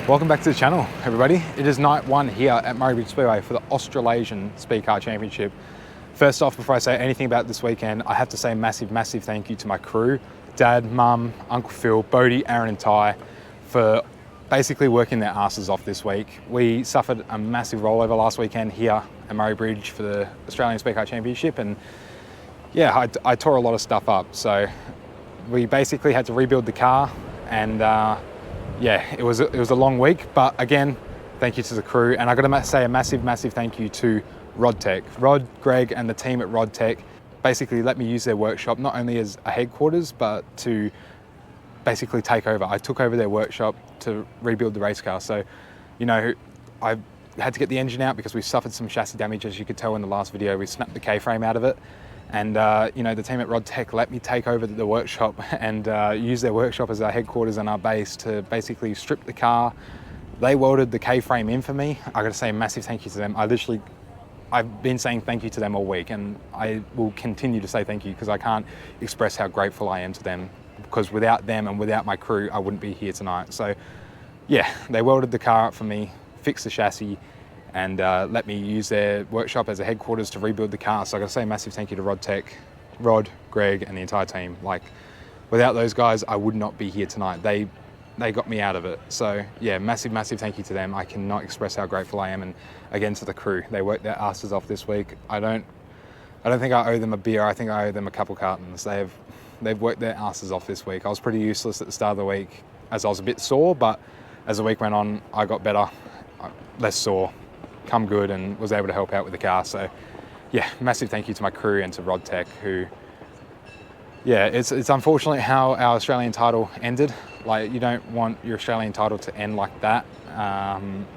Welcome back to the channel, everybody. It is night one here at Murray Bridge Speedway for the Australasian Speedcar Championship. First off, before I say anything about this weekend, I have to say a massive thank you to my crew, Dad, Mum, Uncle Phil, Bodie, Aaron and Ty, for basically working their asses off this week. We suffered a massive rollover last weekend here at Murray Bridge for the Australian Speedcar Championship, and yeah, I tore a lot of stuff up. So we basically had to rebuild the car, and yeah, it was a long week, but again, thank you to the crew. And I got to say a massive thank you to RodTech. Rod, Greg and the team at RodTech basically let me use their workshop, not only as a headquarters, but to basically take over. I took over their workshop to rebuild the race car. So, you know, I had to get the engine out because we suffered some chassis damage. As you could tell in the last video, we snapped the K-frame out of it. And you know, the team at RodTech let me take over the workshop and use their workshop as our headquarters and our base to basically strip the car. They welded the K-frame in for me. I got to say a massive thank you to them. I've been saying thank you to them all week, and I will continue to say thank you because I can't express how grateful I am to them, because without them and without my crew, I wouldn't be here tonight. So yeah, they welded the car up for me, fixed the chassis, and let me use their workshop as a headquarters to rebuild the car. So I got to say a massive thank you to RodTech, Rod, Greg, and the entire team. Like, without those guys, I would not be here tonight. They got me out of it. So yeah, massive thank you to them. I cannot express how grateful I am. And again, to the crew, they worked their asses off this week. I don't think I owe them a beer. I think I owe them a couple cartons. They've worked their asses off this week. I was pretty useless at the start of the week as I was a bit sore, but as the week went on, I got better, less sore, come good, and was able to help out with the car. So yeah, massive thank you to my crew and to RodTech, who, yeah, it's unfortunate how our Australian title ended. Like, you don't want your Australian title to end like that.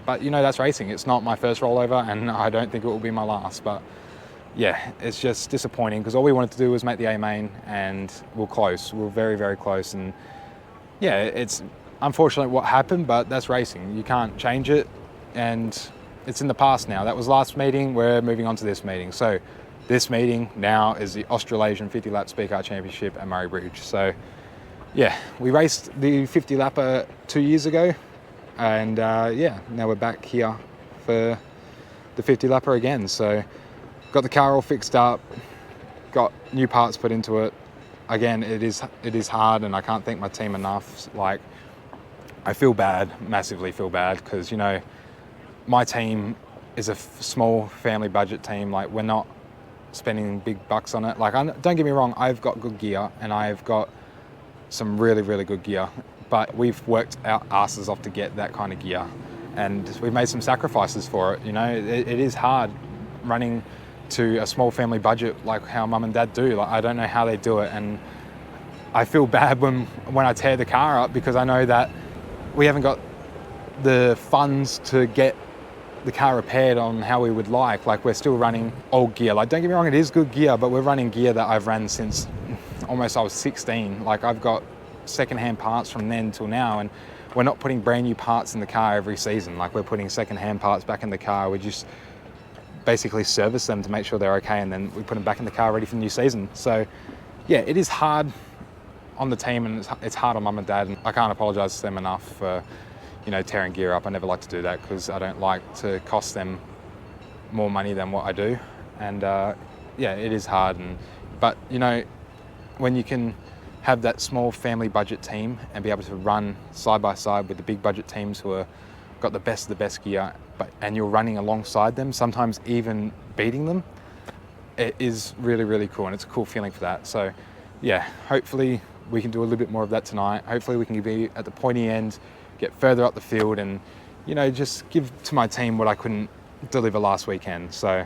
But you know, that's racing. It's not my first rollover, and I don't think it will be my last. But yeah, it's just disappointing because all we wanted to do was make the A main, and we're close. We're very close. And yeah, it's unfortunate what happened, but that's racing. You can't change it, and it's in the past now. That was last meeting. We're moving on to this meeting. So this meeting now is the Australasian 50 lap Speedcar Championship at Murray Bridge. So yeah, we raced the 50 lapper 2 years ago, and yeah, now we're back here for the 50 lapper again. So got the car all fixed up, got new parts put into it. Again, it is hard, and I can't thank my team enough. Like, I feel bad, massively feel bad, because, you know, my team is a small family budget team. Like, we're not spending big bucks on it. Like, don't get me wrong, I've got good gear, and I've got some really good gear, but we've worked our asses off to get that kind of gear, and we've made some sacrifices for it. You know, it is hard running to a small family budget like how mum and dad do. Like, I don't know how they do it, and I feel bad when I tear the car up, because I know that we haven't got the funds to get the car repaired on how we would like. Like, we're still running old gear. Like, don't get me wrong, it is good gear, but we're running gear that I've ran since almost I was 16. Like, I've got secondhand parts from then till now, and we're not putting brand new parts in the car every season. Like, we're putting secondhand parts back in the car. We just basically service them to make sure they're okay, and then we put them back in the car ready for the new season. So yeah, it is hard on the team, and it's hard on mum and dad, and I can't apologize to them enough for, you know, tearing gear up. I never like to do that because I don't like to cost them more money than what I do. And yeah, it is hard. But you know, when you can have that small family budget team and be able to run side by side with the big budget teams who are got the best of the best gear, and you're running alongside them, sometimes even beating them, it is really cool, and it's a cool feeling for that. So yeah, hopefully we can do a little bit more of that tonight. Hopefully we can be at the pointy end, get further up the field, and, you know, just give to my team what I couldn't deliver last weekend. So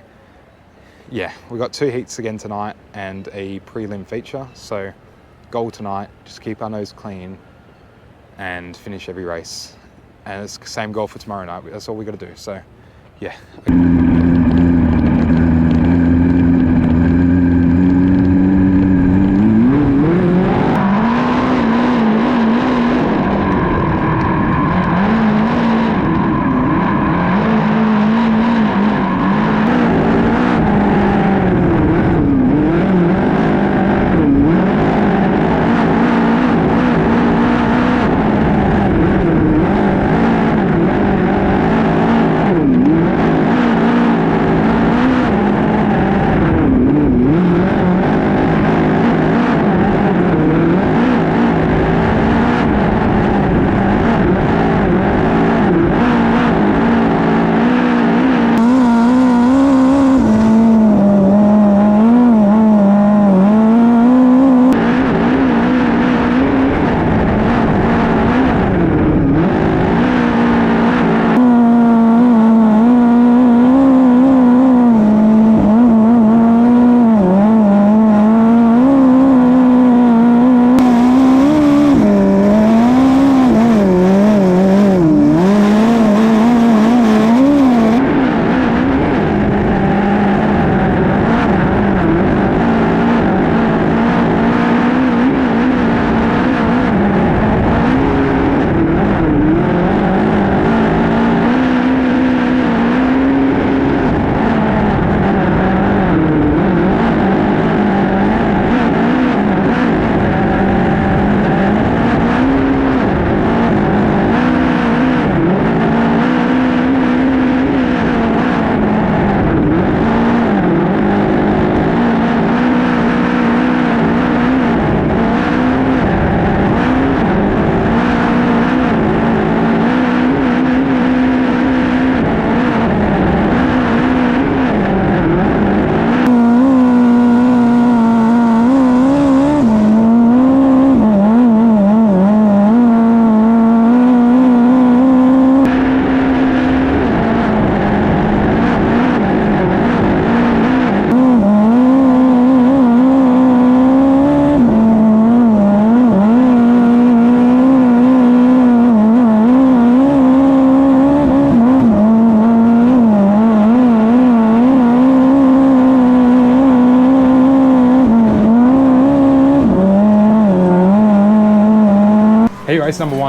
yeah, we got 2 heats again tonight and a prelim feature. So goal tonight, just keep our nose clean and finish every race. And it's the same goal for tomorrow night. That's all we got to do. So yeah.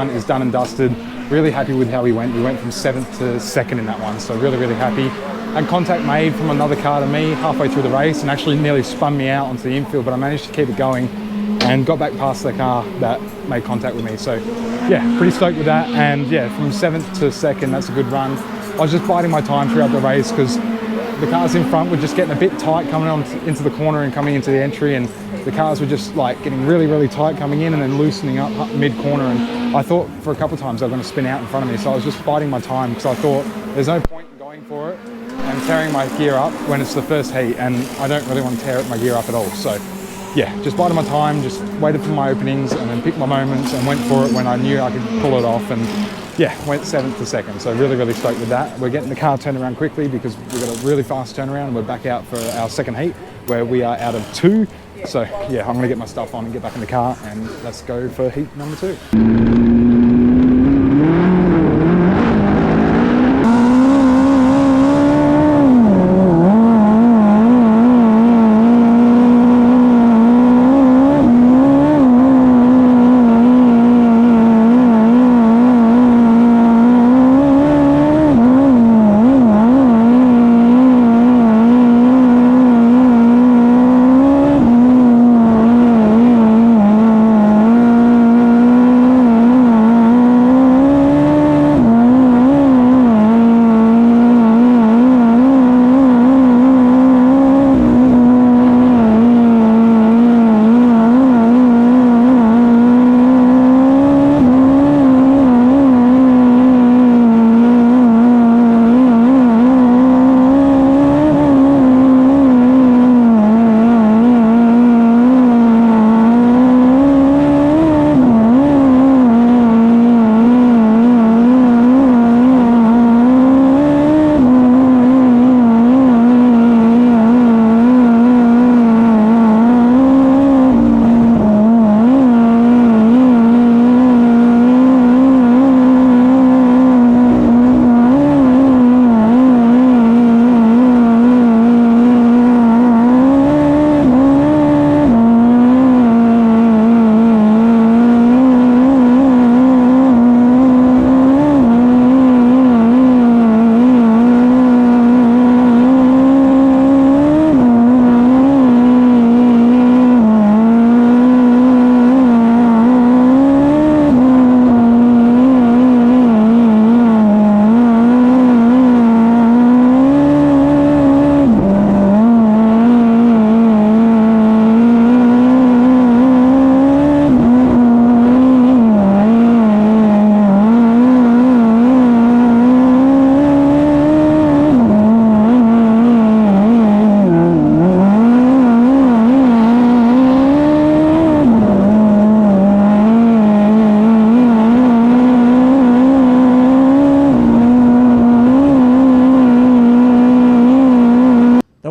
one is done and dusted. Really happy with how we went. We went from 7th to 2nd in that one, so really, really happy. Had contact made from another car to me halfway through the race and actually nearly spun me out onto the infield, but I managed to keep it going and got back past the car that made contact with me. So yeah, pretty stoked with that. And yeah, from 7th to 2nd, that's a good run. I was just biding my time throughout the race because the cars in front were just getting a bit tight coming on into the corner and coming into the entry, and the cars were just like getting really, really tight coming in and then loosening up mid-corner. And I thought for a couple of times they were going to spin out in front of me, so I was just biding my time because I thought there's no point in going for it and tearing my gear up when it's the first heat, and I don't really want to tear my gear up at all. So yeah, just biding my time, just waited for my openings and then picked my moments and went for it when I knew I could pull it off. And yeah, went 7th to 2nd, so really, really stoked with that. We're getting the car turned around quickly because we've got a really fast turnaround and we're back out for our second heat where we are out of 2. So yeah, I'm gonna get my stuff on and get back in the car and let's go for heat number 2.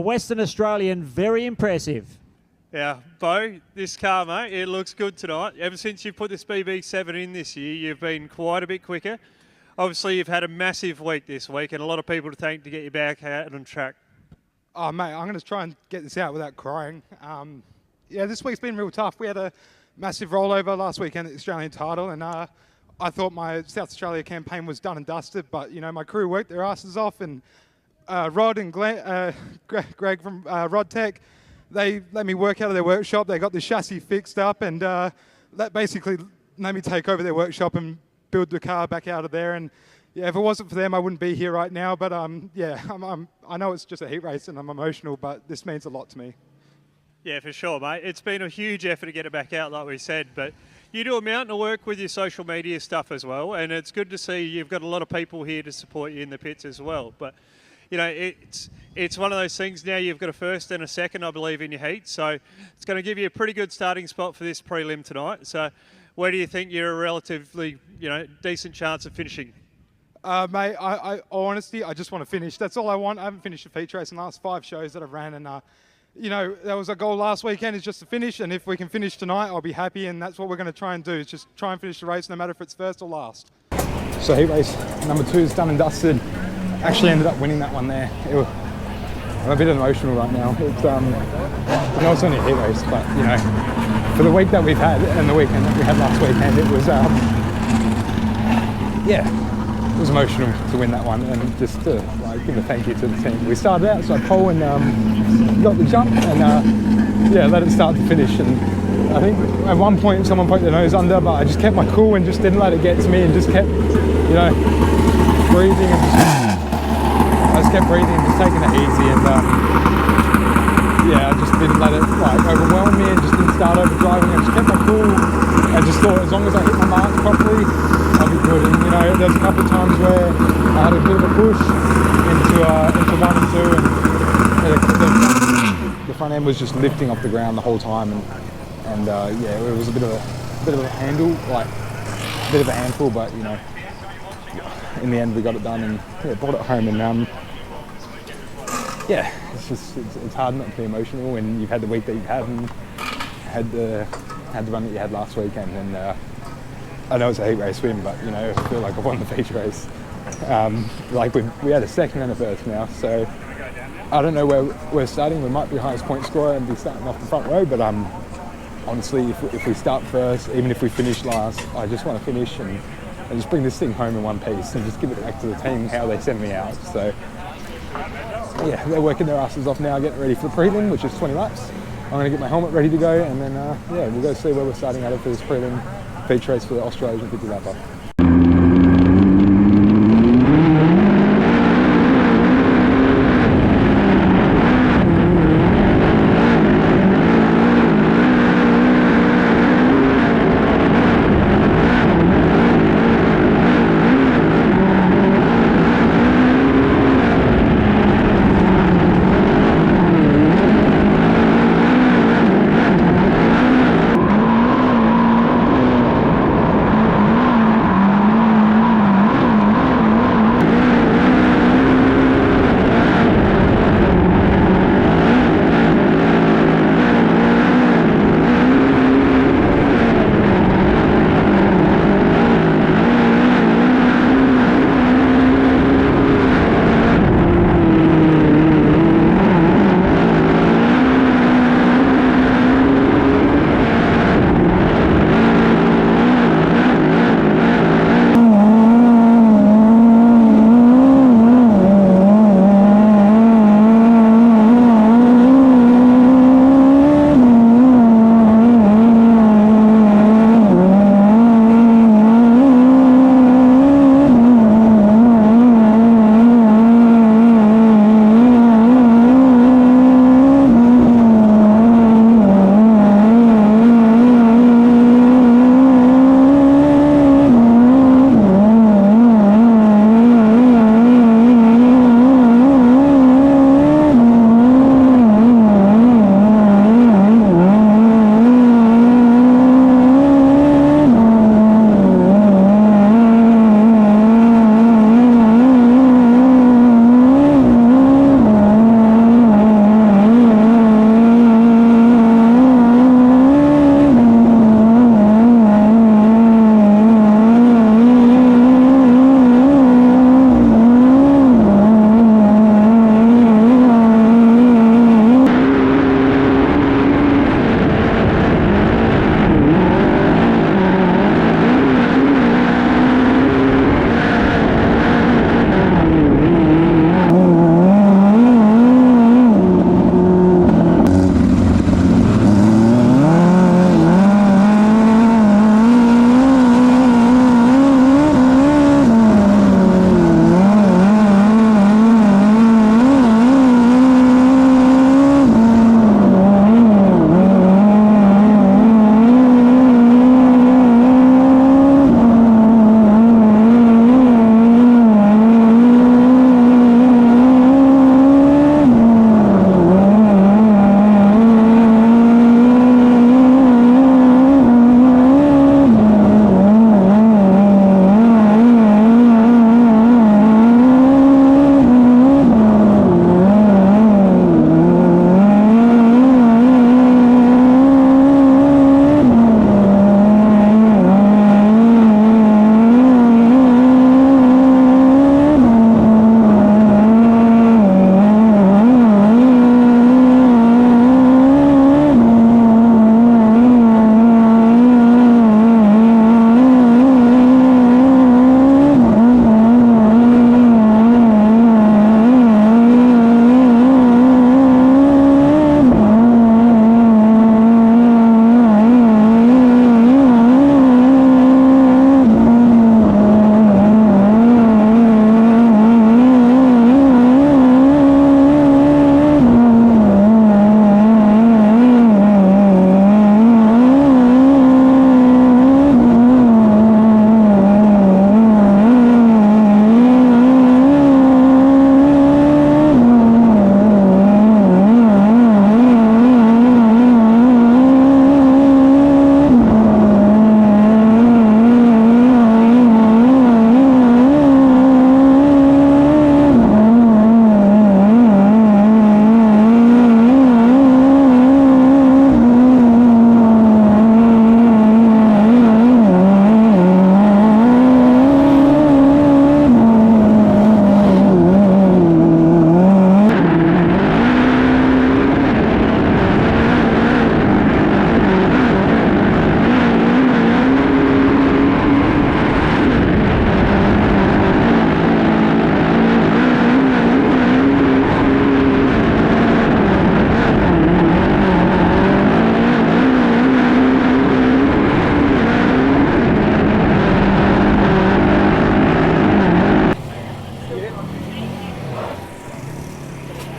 Western Australian, very impressive. Yeah, Bo, this car, mate, it looks good tonight. Ever since you put this BB7 in this year, you've been quite a bit quicker. Obviously, you've had a massive week this week and a lot of people to thank to get you back out on track. Oh, mate, I'm going to try and get this out without crying. Yeah, this week's been real tough. We had a massive rollover last weekend at the Australian title, and I thought my South Australia campaign was done and dusted, but, you know, my crew worked their asses off, and Rod and Greg from Rod Tech, they let me work out of their workshop. They got the chassis fixed up, and that basically let me take over their workshop and build the car back out of there. And yeah, if it wasn't for them, I wouldn't be here right now. But yeah, I know it's just a heat race and I'm emotional, but this means a lot to me. Yeah, for sure, mate. It's been a huge effort to get it back out, like we said, but you do a mountain of work with your social media stuff as well, and it's good to see you've got a lot of people here to support you in the pits as well. But you know, it's one of those things now. You've got a first and a second, I believe, in your heat, so it's going to give you a pretty good starting spot for this prelim tonight. So where do you think you're a relatively, you know, decent chance of finishing? Mate, I honestly, I just want to finish. That's all I want. I haven't finished a feature race in the last 5 shows that I've ran, and you know, that was our goal last weekend, is just to finish. And if we can finish tonight, I'll be happy. And that's what we're going to try and do, is just try and finish the race, no matter if it's first or last. So heat race number 2 is done and dusted. Actually ended up winning that one there. I'm a bit emotional right now. It's, I know it's only a heat race, but you know, for the week that we've had and the weekend that we had last weekend, it was yeah, it was emotional to win that one, and just to like give a thank you to the team. We started outside pole and got the jump, and yeah, let it start to finish. And I think at one point someone poked their nose under, but I just kept my cool and just didn't let it get to me, and just kept, you know, breathing and I just kept breathing and just taking it easy. And yeah, I just didn't let it like overwhelm me, and just didn't start overdriving. I just kept my cool and just thought as long as I hit my marks properly, I'll be good. And you know, there's a couple of times where I had a bit of a push into 1 and 2, and the front end was just lifting off the ground the whole time, and yeah, it was a bit of a handle, like a bit of a handful, but you know, in the end we got it done and yeah, brought it home. And yeah, it's hard not to be emotional when you've had the week that you've had and had the run that you had last weekend. And I know it's a heat race win, but you know, I feel like I won the feature race. Like we had a second and a first now, so I don't know where we're starting. We might be highest point scorer and be starting off the front row, but honestly, if we start first, even if we finish last, I just want to finish and just bring this thing home in one piece and just give it back to the team how they send me out. So yeah, they're working their asses off now, getting ready for the prelim, which is 20 laps. I'm going to get my helmet ready to go, and then yeah, we'll go see where we're starting out for this prelim feature race for the Australasian 50 lapper.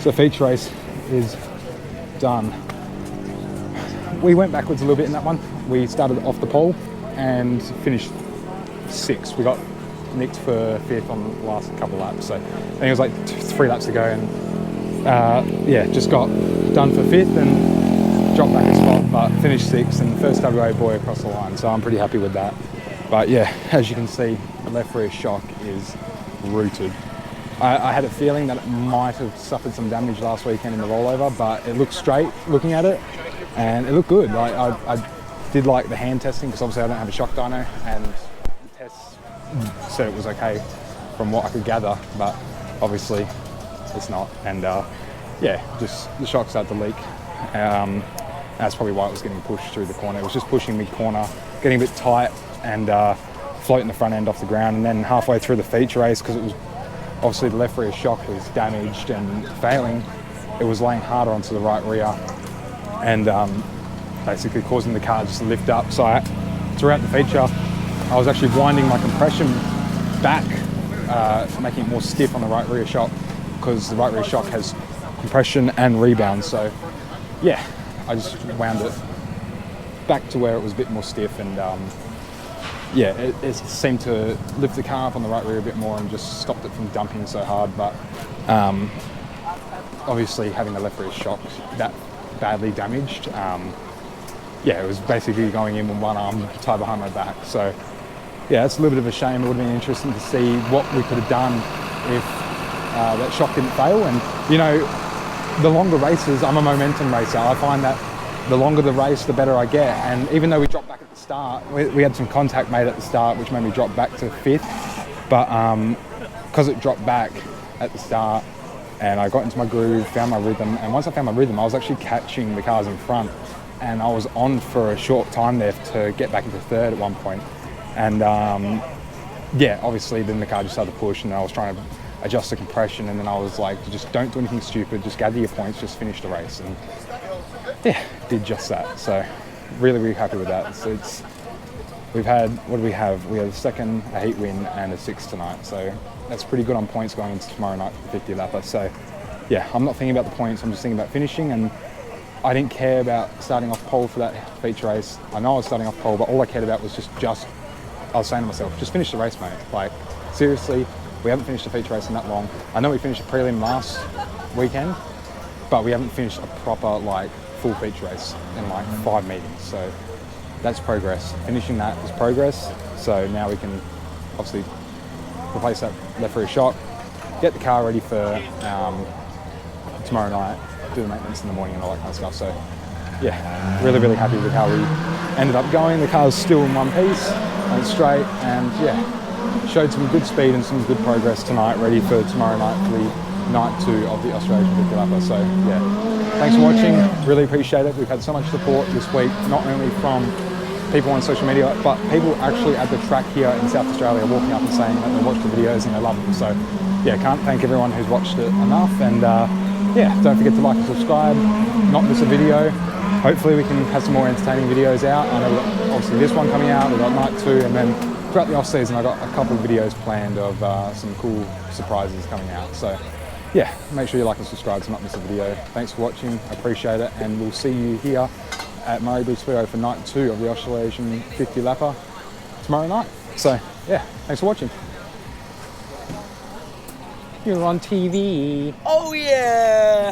So feature race is done. We went backwards a little bit in that one. We started off the pole and finished 6th. We got nicked for 5th on the last couple of laps. So I think it was like 3 laps to go, and yeah, just got done for 5th and dropped back a spot, but finished 6th and first WA boy across the line. So I'm pretty happy with that. But yeah, as you can see, the left rear shock is rooted. I had a feeling that it might have suffered some damage last weekend in the rollover, but it looked straight looking at it, and it looked good. I did like the hand testing, because obviously I don't have a shock dyno, and the tests said it was okay from what I could gather, but obviously it's not. And yeah, just the shock started to leak. That's probably why it was getting pushed through the corner. It was just pushing mid-corner, getting a bit tight, and floating the front end off the ground. And then halfway through the feature race, because it was obviously the left rear shock was damaged and failing, it was laying harder onto the right rear and basically causing the car just to lift up. So throughout the feature, I was actually winding my compression back, making it more stiff on the right rear shock, because the right rear shock has compression and rebound. So yeah, I just wound it back to where it was a bit more stiff, and yeah, it seemed to lift the car up on the right rear a bit more and just stopped it from dumping so hard. But obviously having the left rear shock that badly damaged, yeah, it was basically going in with one arm tied behind my back. So yeah, it's a little bit of a shame. It would have been interesting to see what we could have done if that shock didn't fail. And you know, the longer races, I'm a momentum racer. I find that the longer the race, the better I get. And even though we dropped back at the start, we had some contact made at the start, which made me drop back to 5th. But because it dropped back at the start, and I got into my groove, found my rhythm, and once I found my rhythm, I was actually catching the cars in front, and I was on for a short time there to get back into 3rd at one point. And yeah, obviously then the car just started to push, and I was trying to adjust the compression, and then I was like, just don't do anything stupid, just gather your points, just finish the race. And yeah, did just that. So really, really happy with that. We've had, what do we have? We had a 2nd, a heat win, and a 6th tonight. So that's pretty good on points going into tomorrow night for the 50 lapper. So yeah, I'm not thinking about the points, I'm just thinking about finishing. And I didn't care about starting off pole for that feature race. I know I was starting off pole, but all I cared about was just I was saying to myself, just finish the race, mate. Like, seriously, we haven't finished a feature race in that long. I know we finished a prelim last weekend, but we haven't finished a proper, like, full feature race in like 5 meetings. So that's progress. Finishing that is progress. So now we can obviously replace that left rear shock, get the car ready for tomorrow night, do the maintenance in the morning and all that kind of stuff. So yeah, really, really happy with how we ended up going. The car's still in one piece, went straight, and yeah, showed some good speed and some good progress tonight, ready for tomorrow night for the night 2 of the Australasian Speedcar. So yeah, thanks for watching, really appreciate it. We've had so much support this week, not only from people on social media, but people actually at the track here in South Australia walking up and saying that they watch the videos and they love them. So yeah, can't thank everyone who's watched it enough. And yeah, don't forget to like and subscribe, not miss a video. Hopefully we can have some more entertaining videos out. I know we've got obviously this one coming out, we've got night 2, and then throughout the off season I've got a couple of videos planned of some cool surprises coming out. So yeah, make sure you like and subscribe to not miss a video. Thanks for watching, I appreciate it, and we'll see you here at Murray Beach Speedway for night 2 of the Australasian 50 lapper tomorrow night. So yeah, thanks for watching. You're on TV. Oh yeah!